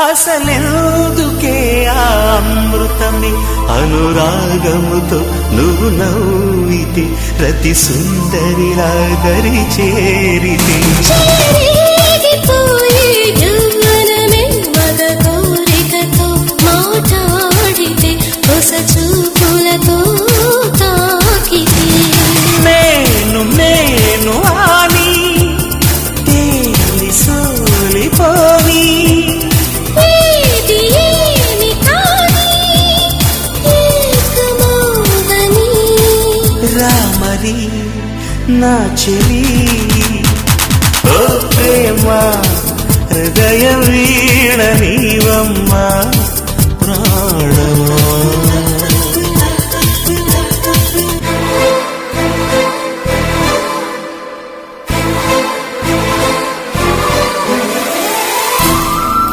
అసలెందుకే ఆ అమృతమే అనురాగముతో నువ్వు నవ్వితే రతి సుందరిలా దరి చేరితే కోరికతో మాట్లాడితే ಹೊಸ చూపులతో తాకితే నేను నేను ఆని తేలి సోలిపోని రామరి నా చెలి ఓ ప్రేమ హృదయ వీణ నీవమ్మా.